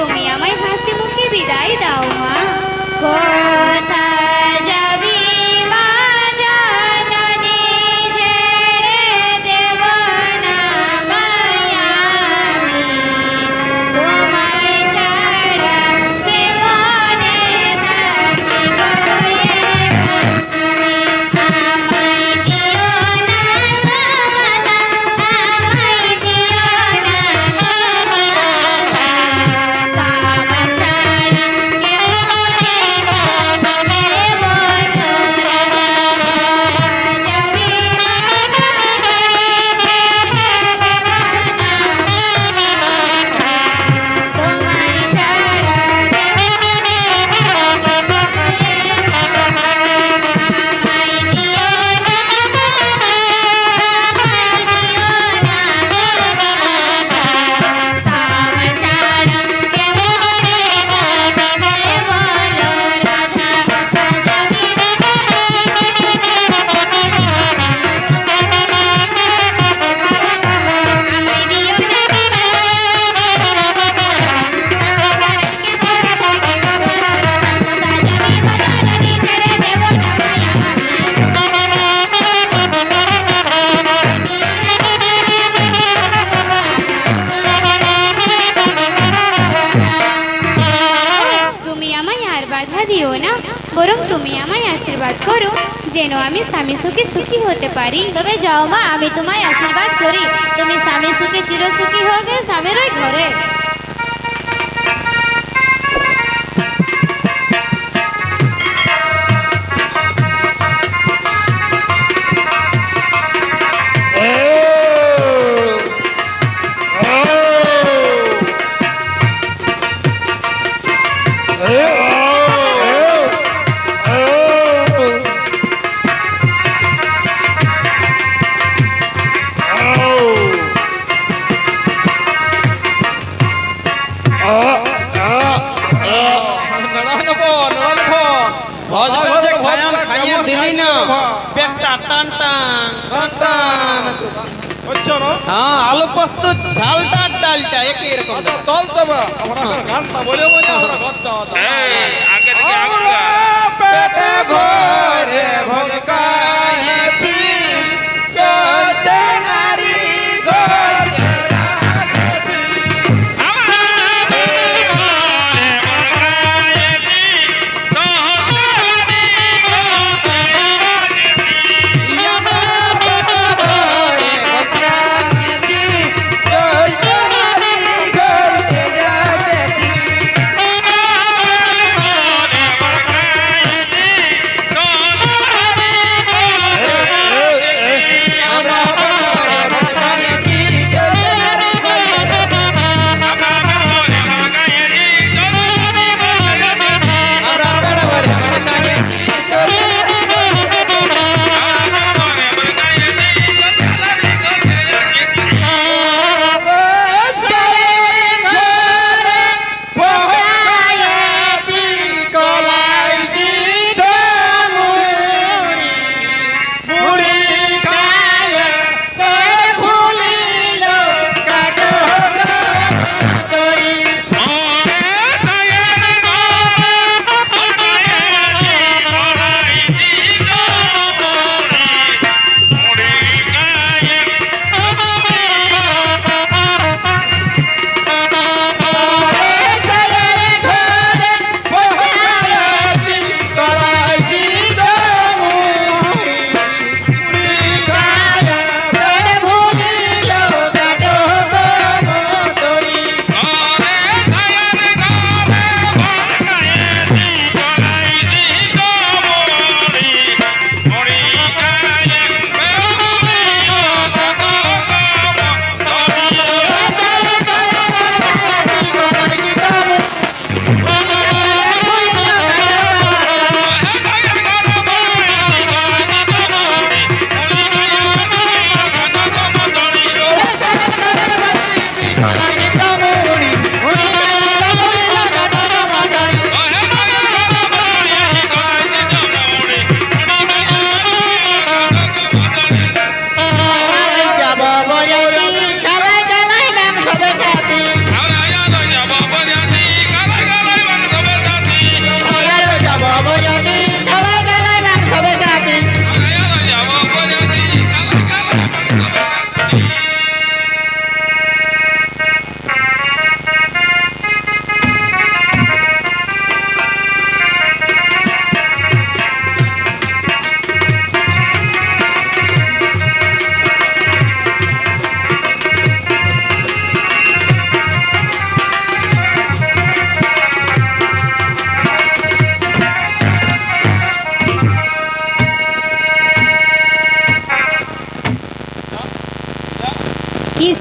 তুমি আমায় হাসি মুখে বিদায় দাও মা। কোথায় যাবি মা জননী, ছেড়ে দেব না মায়া আমি, তোমায় ছাড়া কেমনে থাকিব আমি। আমায় দিও না গহনা, আমায় দিও না গহনা, সাম ছাড়া কেমনে থাকবে বলো। যাবি তোমায় ছাড়া কেমনে থাকিব আমায় দিও না আমায় দিও না সাম ছাড়া কেমনে থাকবে বলো রাধা। যাবি আমায় দিও না ছেড়ে দেব না মায়া তুমি আমায় আর বাধা দিও না, বরং তুমি আমায় আশীর্বাদ করো যেন আমি স্বামী সুখে সুখী হতে পারি। তবে যাও মা, আমি তোমায় আশীর্বাদ করি, তুমি স্বামী সুখে চিরসুখী হোগে স্বামীর ওই ঘরে। ভজভজে খায়াম খাইয়ে দিলি না, পেটটা টান টান টান টান করছে। হচ্ছে না? হ্যাঁ, আলু পোস্ত ঝালটা ডালটা একই রকম। আচ্ছা চলতে বা আমরা গানটা বলে বলে আমরা ঘর যাওয়া আমরা পেটে ভরে ভোজ খাইছি, চোদ্দে নারী গড়ে যাচ্ছি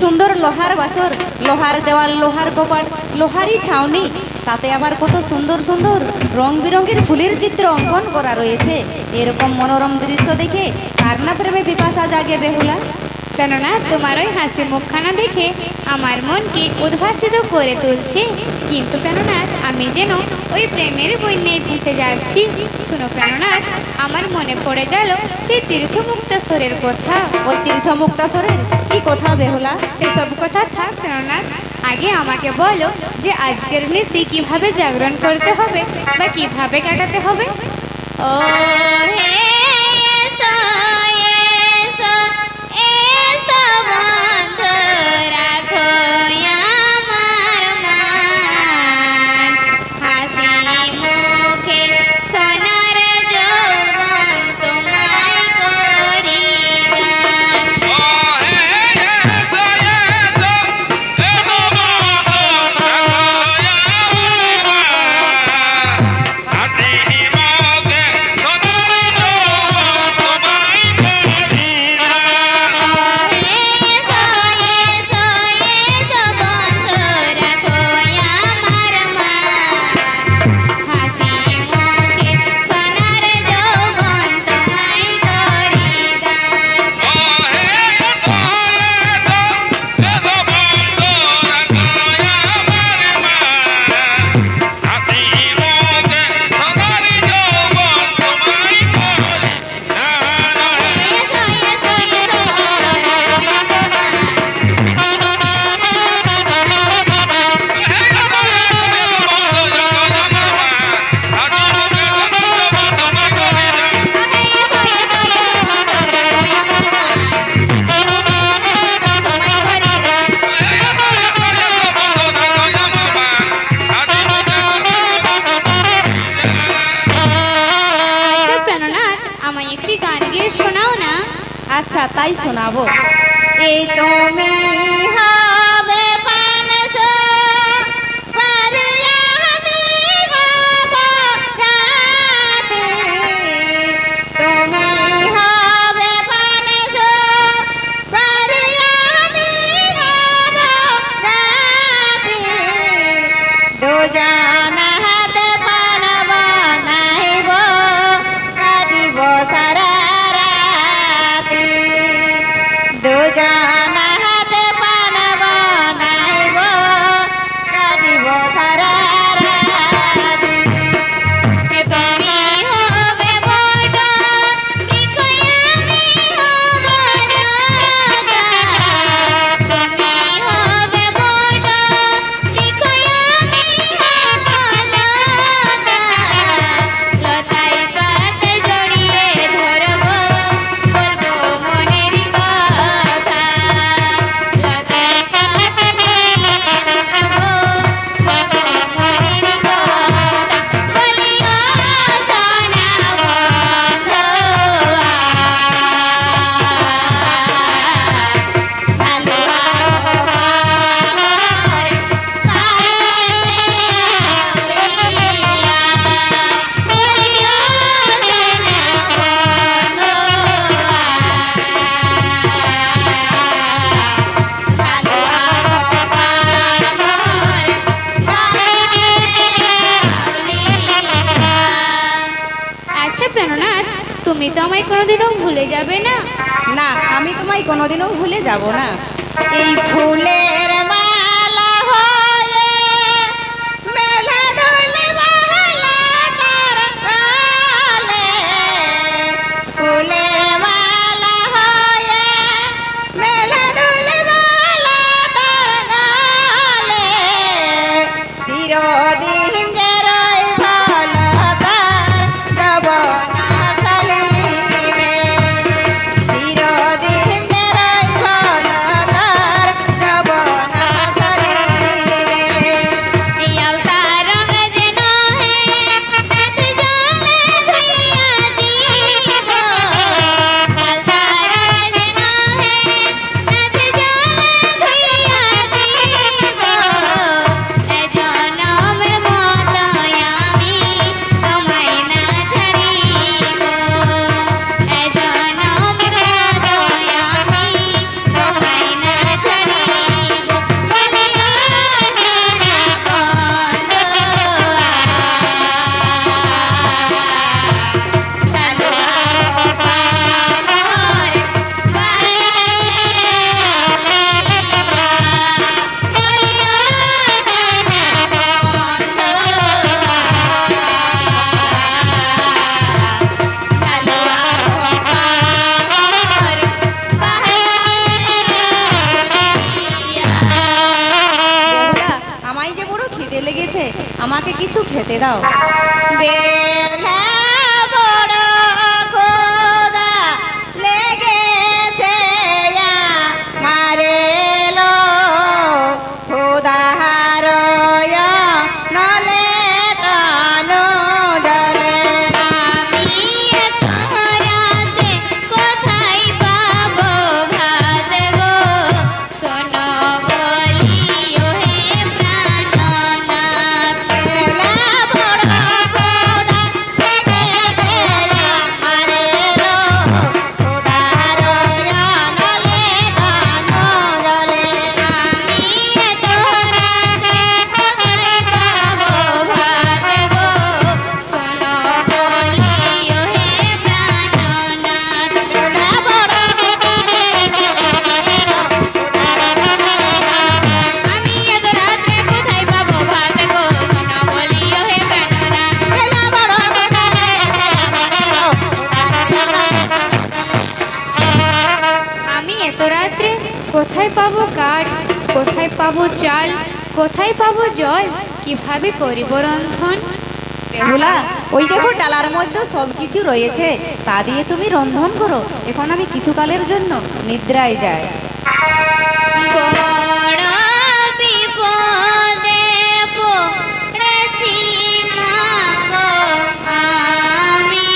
সুন্দর লোহার বাসর, লোহার দেওয়াল, লোহার কপাট, লোহারই ছাউনি, তাতে আবার কত সুন্দর সুন্দর রং বেরঙের ফুলের চিত্র অঙ্কন করা রয়েছে। এরকম মনোরম দৃশ্য দেখে কার না প্রেমে পিপাসা জাগে বেহুলা? কেননা তোমার ওই হাসি মুখখানা দেখে আমার মনকে উদ্ভাসিত করে তুলছে। কিন্তু প্রাণনাথ, আমি যেন ওই প্রেমের বন্যায় ভেসে যাচ্ছি। শোনো প্রাণনাথ, আমার মনে পড়ে গেল সেই তীর্থমুক্তেশ্বরের কথা। ওই তীর্থমুক্তেশ্বরের কি কথা বেহুলা? সেসব কথা থাক প্রাণনাথ, আগে আমাকে বলো যে আজকের নিশি কিভাবে জাগরণ করতে হবে বা কিভাবে কাটাতে হবে। ও হে এসো, এসো, এসো বন্ধু, রাখো আমার মান। হাসি মুখে সোনার যৌবন তোমায় করি গান। আচ্ছা প্রাণনাথ, আমায় একটি গান গিয়ে শোনাও না। আচ্ছা, তাই শোনাবো। এই তুমি হবে পানসো, পরে আমি হব জাতি। তুমি হবে পানসো, পরে আমি হব জাতি। দুজন হাতে পান বানাইব, কাটিব সারা রাতি। দুজন হাতে পান বানাইব, কাটিব সারা রাতি। তুমি হবে বড়, নিকই আমি হব লতা। তুমি হবে বড়, নিকই আমি হব লতা। লতায় পাতে জড়িয়ে ধরব, বলবো মনের কথা। লতায় পাতে জড়িয়ে ধরব, বলবো মনের কথা। বলিও সোনা বন্ধু ভালো আচ্ছা প্রাণনাথ, তুমি তো আমায় কোনোদিনও ভুলে যাবে না। না, আমি তোমায় কোনোদিনও ভুলে যাব না। এই ফুলের মালা হয়ে মেলা দোলে মহলা তার গালে। ফুলের মালা হয়ে মেলা দোলে মহলা তার গালে। চিরদিন যে রইব লতার যৌবন সালিলে। চিরদিন যে রইব লতার যৌবন সালিলে। আলতা রঙ যেন হে নাথ জলে ধুইয়া দিব। আলতা রঙ যেন হে নাথ জলে ধুইয়া দিব। এ জনমের লেগেছে, আমাকে কিছু খেতে দাও। বেলা বড় খোদা লেগেছে মারে লো খোদার নলে তানো জলে আমি এত রাতে কোথায় পাবো ভাত গো শোনো বলিও হে প্রাণনাথ বেলা বড় খোদা লেগেছে আমারে লো খোদার নলে তানো জলে আমি এত রাতে কোথায় পাবো ভাত গো শোনো বলিও হে প্রাণনাথ বেলা বড় আমি এত রাতে কোথায় পাবো ভাত গো শোনো বলিও হে প্রাণনাথ বেলা বড় আমি এত রাত্রে কোথায় পাবো কাঠ, কোথায় পাবো চাল, কোথায় পাবো জল, কিভাবে করিব রন্ধন? বেহুলা, ওই দেখো ডালার মধ্যে সব কিছু রয়েছে, তা দিয়ে তুমি রন্ধন করো। এখন আমি কিছুকালের জন্য নিদ্রায় যাই। বড় বিপদে পড়েছি মা গো আমি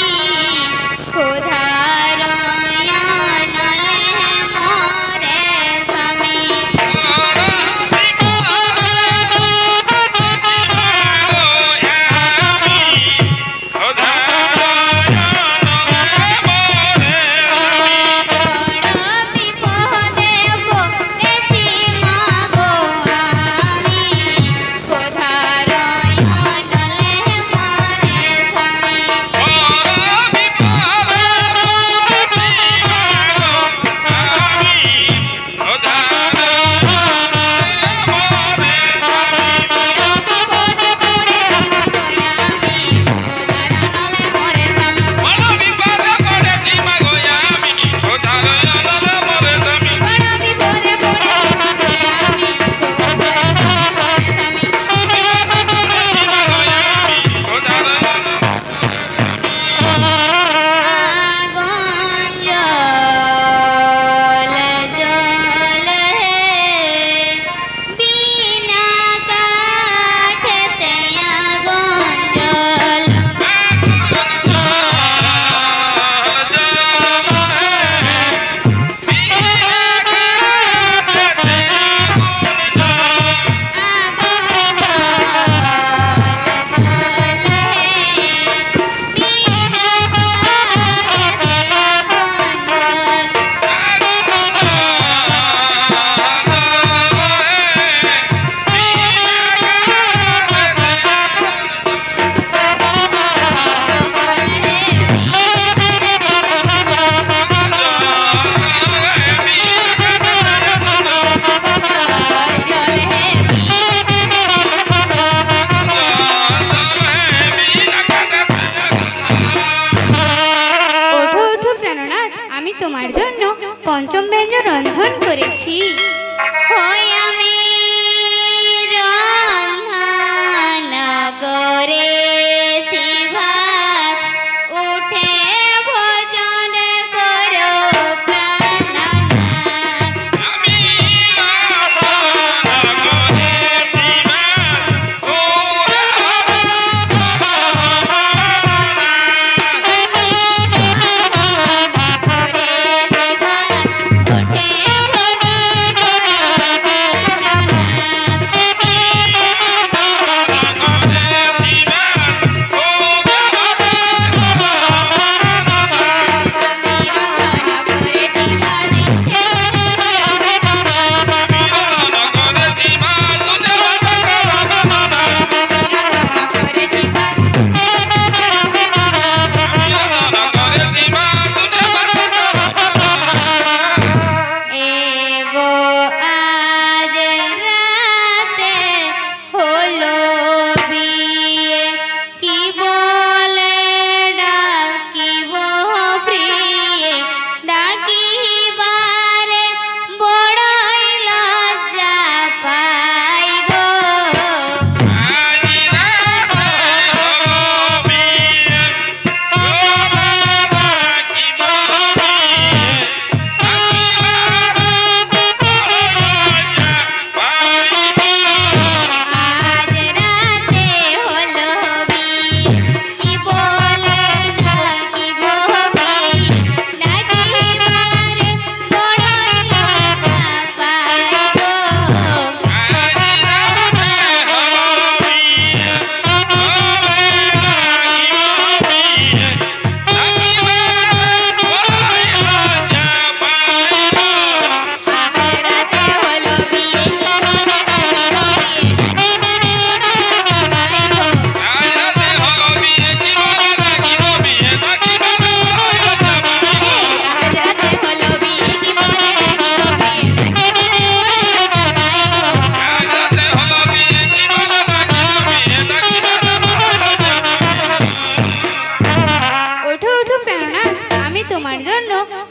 ক্ষুধার নলে মরে স্বামী বড় বিপদে পড়েছি মা গো আমি ক্ষুধার নলে মরে স্বামী বিপদে পড়েছি মা গো আমি ক্ষুধার নলে মরে স্বামী বড় বিপদে পড়েছি মা গো আমি ক্ষুধার নলে মরে স্বামী আগুন জলে জলে বিনা কাঠেতে আগুন জল আগুন জলে জলে বিনা কাঠেতে আগুন জল ওঠো ওঠো প্রাণনাথ, আমি তোমার জন্য পঞ্চম ব্যঞ্জন রন্ধন করেছি। হই আমি রন্ধন করেছি ভাত উঠে ভোজন করো প্রাণনাথ করেছি ভাত উঠে ভোজন করো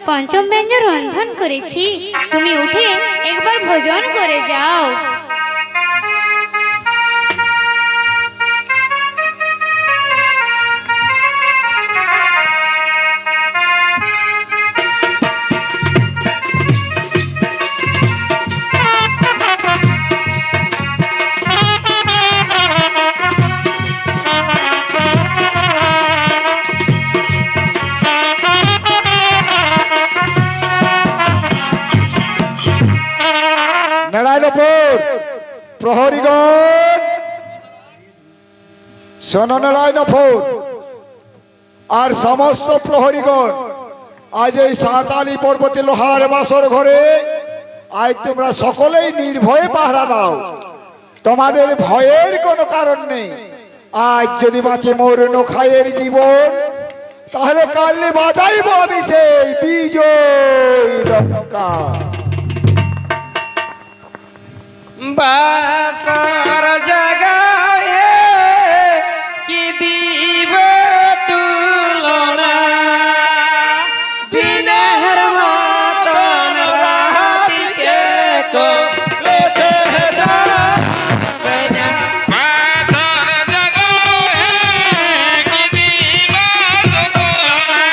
পঞ্চম ব্যঞ্জন রন্ধন করেছি, তুমি উঠে একবার ভোজন করে যাও। নারায়ণপুর প্রহরীগণ, শোনো নারায়ণপুর আর সমস্ত প্রহরীগণ, আজ এই সাঁতালি পর্বতে লোহার বাসর ঘরে আজ তোমরা সকলেই নির্ভয়ে পাহারা দাও। তোমাদের ভয়ের কোনো কারণ নেই। আজ যদি বাঁচে মোর নখায়ের জীবন, তাহলে কালে বাজাইব আমি সেই বিজয় ডঙ্কা। বাসর জাগায় কি দিব তুলনা, দিনের মতন রাতিকে করেছে যারা বেনা। বাসর জাগায় কি দিব তুলনা,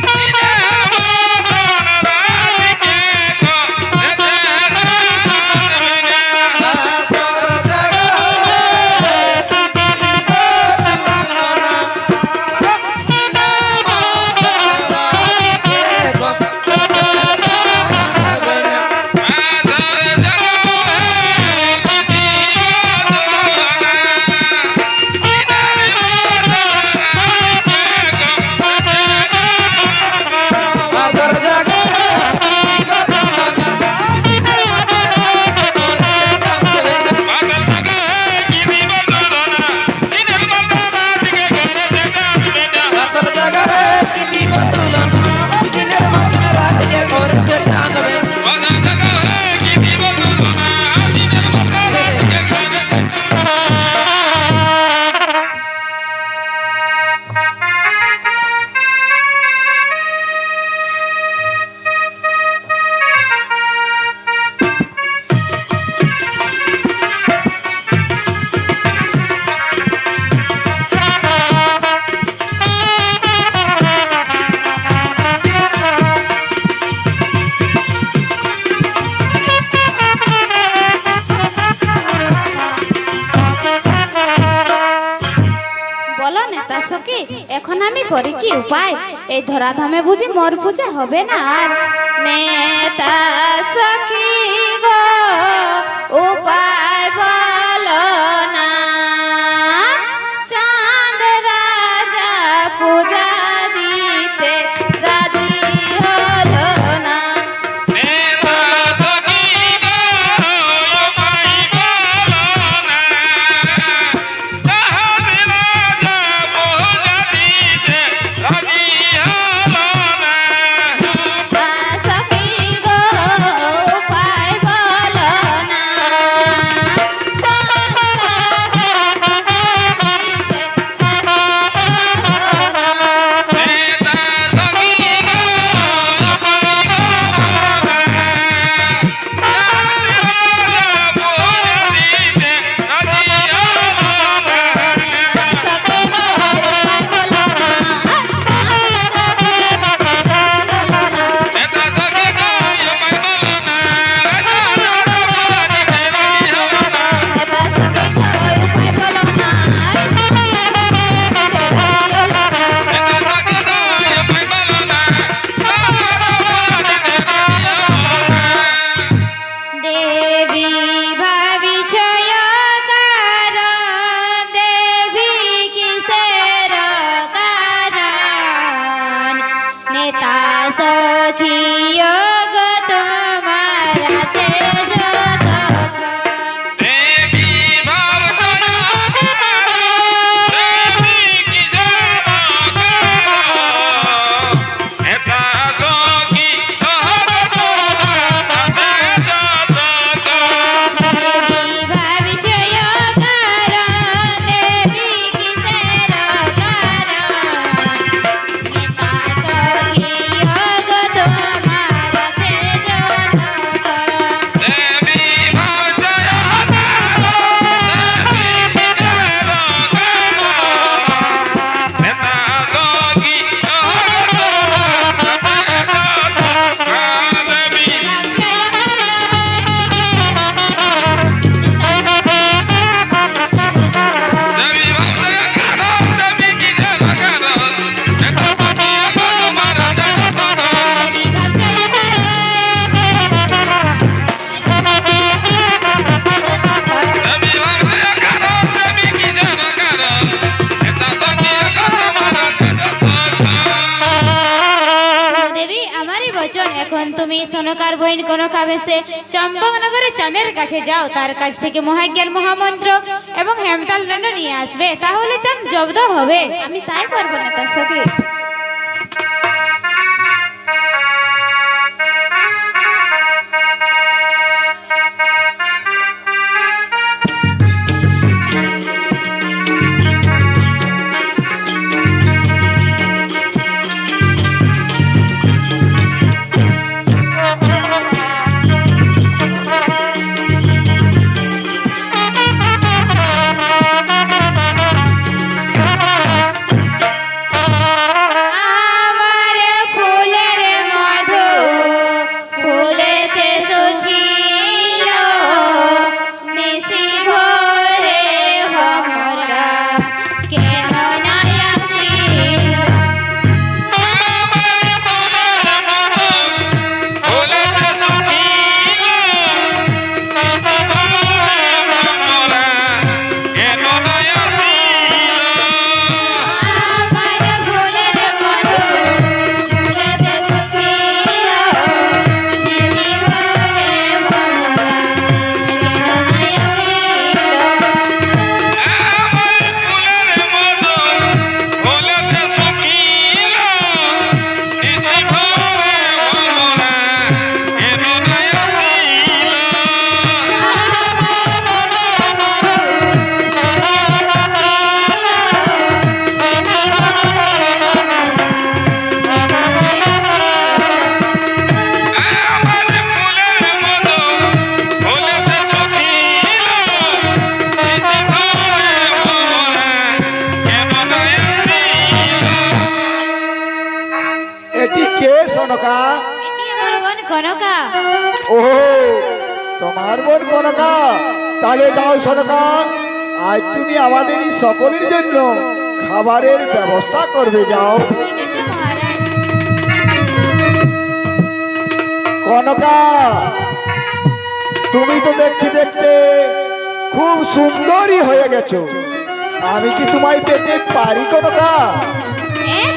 দিনের মতন রাতিকে করেছে বলো নেতা সখী, এখন আমি করি কি উপায়? এই ধরাধামে বুঝি মোর পূজা হবে না আর। নেতা সখী গো উপায় বলো না, চাঁদ রাজা পূজা দিতে রাজি হলো না। নেতা সখী গো উপায় বলো না, চাঁদ রাজা তুমি সনকার বহিন কনকা বেশে চম্পকনগরে চাঁদের কাছে যাও, তার কাছ থেকে মহাজ্ঞান মহামন্ত্র এবং হেমতাল দণ্ড নিয়ে আসবে, তাহলে চাঁদ জব্দ হবে। আমি তাই করবো নেতা সখী। আমার ফুলের মধু ফুলেতে শুকিল, নিশি ভোরে ভমরা কেন নাই আসিল। আমার ফুলের মধু ফুলেতে শুকিল, নিশি ভোরে ভমরা কেন নাই আসিল। এটি কে সনকা? এটি আমার বোন কনকা। ও তোমার বোন কনকা, তাহলে যাও সনকা, আজ তুমি আমাদের এই সকলের জন্য খাবারের ব্যবস্থা করবে, যাও। ঠিক আছে মহারাজ। কনকা, তুমি তো দেখছি দেখতে খুব সুন্দরী হয়ে গেছো, আমি কি তোমায় পেতে পারি কনকা?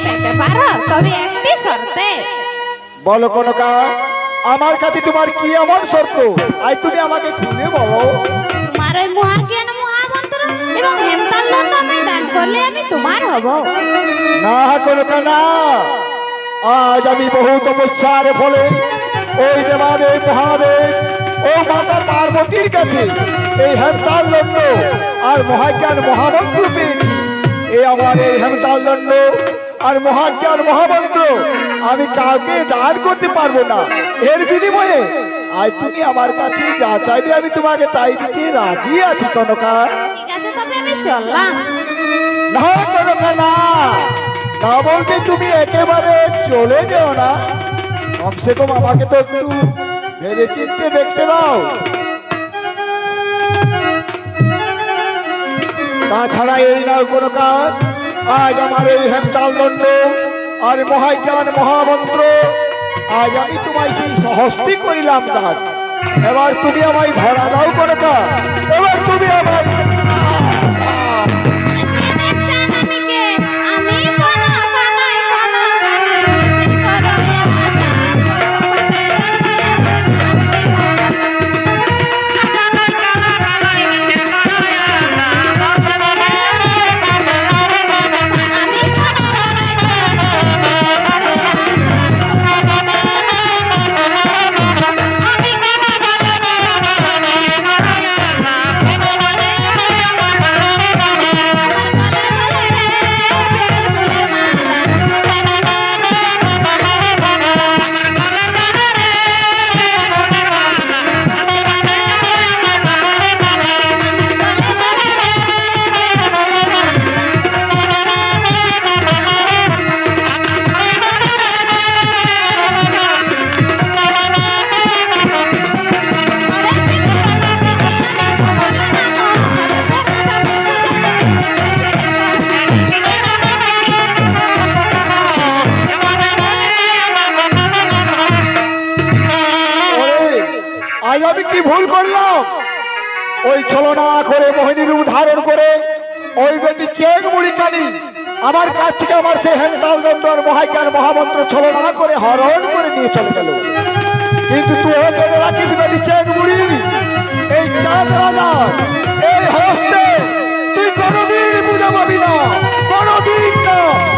পেতে পারো, তবে একটি শর্তে। বলো কনকা, আমার কাছে তোমার কি এমন শর্ত? আজ তুমি আমাকে খুলে বলো। তোমার ওই মহাজ্ঞান মহামন্ত্র এবং হেমতাল দণ্ড আমায় দান করলে আমি তোমার হব। না কনকা না, আজ আমি বহু তপস্যার ফলে ওই দেবাদেব মহাদেব ও মাতা পার্বতীর কাছে এই হেমতাল দণ্ড আর মহাজ্ঞান মহামন্ত্র পেয়েছি। এই আমার এই হেমতাল দণ্ড আর মহাজ্ঞান মহামন্ত্র আমি কাউকে দান করতে পারবো না। এর বিনিময়ে আজ তুমি আমার কাছে যা চাইবে আমি তোমাকে তাই দিতে রাজি আছি কনকা। ঠিক আছে, তবে আমি চললাম। না কনকা না, না বলতে তুমি একেবারে চলে যেও না, কমসে কম আমাকে তো একটু ভেবে চিনতে দেখতে দাও। তাছাড়া এই নয় কনকা, আজ আমার এই হেমতাল দণ্ড আর মহাজ্ঞান মহামন্ত্র আজ আমি তোমায় সেই সহস্তি করিলাম দান। এবার তুমি আমায় ধরা দাও কনকা, এবার তুমি আমায় আমি কে? আমি কনকা নই, কনকা নই, বুঝে করো এ আশা, ভগবতে জন্মে আপনি মহাশা। আমি কনকা নই, বুঝে করো এ আজ আমি কি ভুল করলাম? ওই ছলনা করে মোহিনীর রূপ ধারণ করে ওই বেটি চেক মুড়ি কানি আমার কাছ থেকে আমার সেই হেমতাল দণ্ডর মহাজ্ঞান মহামন্ত্র ছলনা করে হরণ করে নিয়ে চলে গেল। কিন্তু তুই জেনে রাখিস বেটি চেক বুড়ি, এই চাঁদ রাজার এই হস্তে তুই কোনোদিন পূজা পাবি না, কোনোদিন না,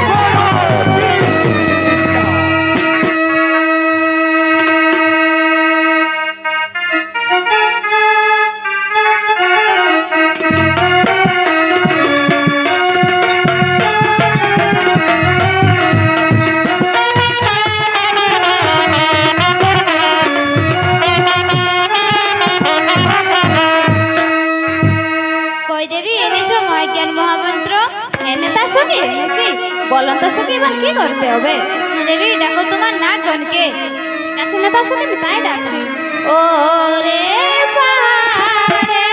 কোনোদিন না। কই দেবী এনেছো মহাজ্ঞান মহামন্ত্র? এনে তা সখী এনেছি, বলুন তো সখী এবার কি করতে হবে? দেবী ডাকো তোমার নাগগণকে। আচ্ছা নেতা সখী আমি তাই ডাকছি। ও রে পাহাড়ে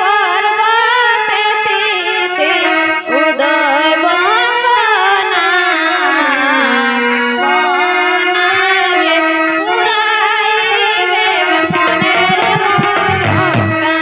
পর্বতেতে উদয় বঙ্গনা, বনাগে পুরাইবে মনের মনস্কামনা।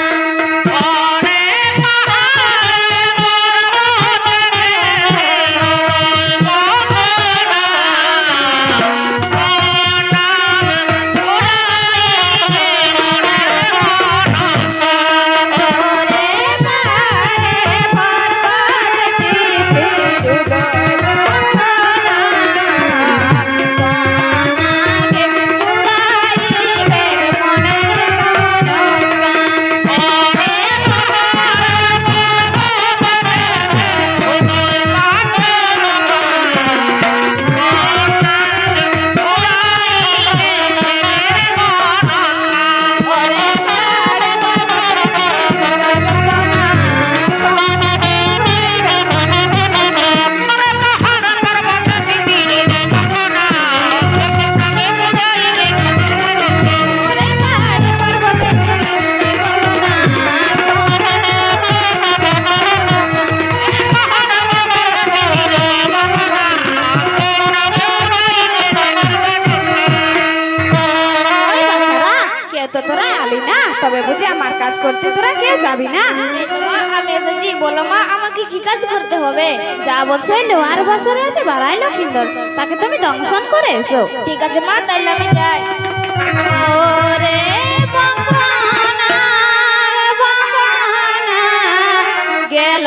তো তোরা আলি না, তবে বুঝি আমার কাজ করতে তোরা কেউ যাবি না? আমি এসেছি, বলো মা আমাকে কি কাজ করতে হবে? যা বলছো এই লোহার বাসরে আছে বাড়াই লক্ষিন্দর, তাকে তুমি দংশন করে এসো। ঠিক আছে মা, তাইলে আমি যাই। ওরে বঙ্গনা, বঙ্গনা গেল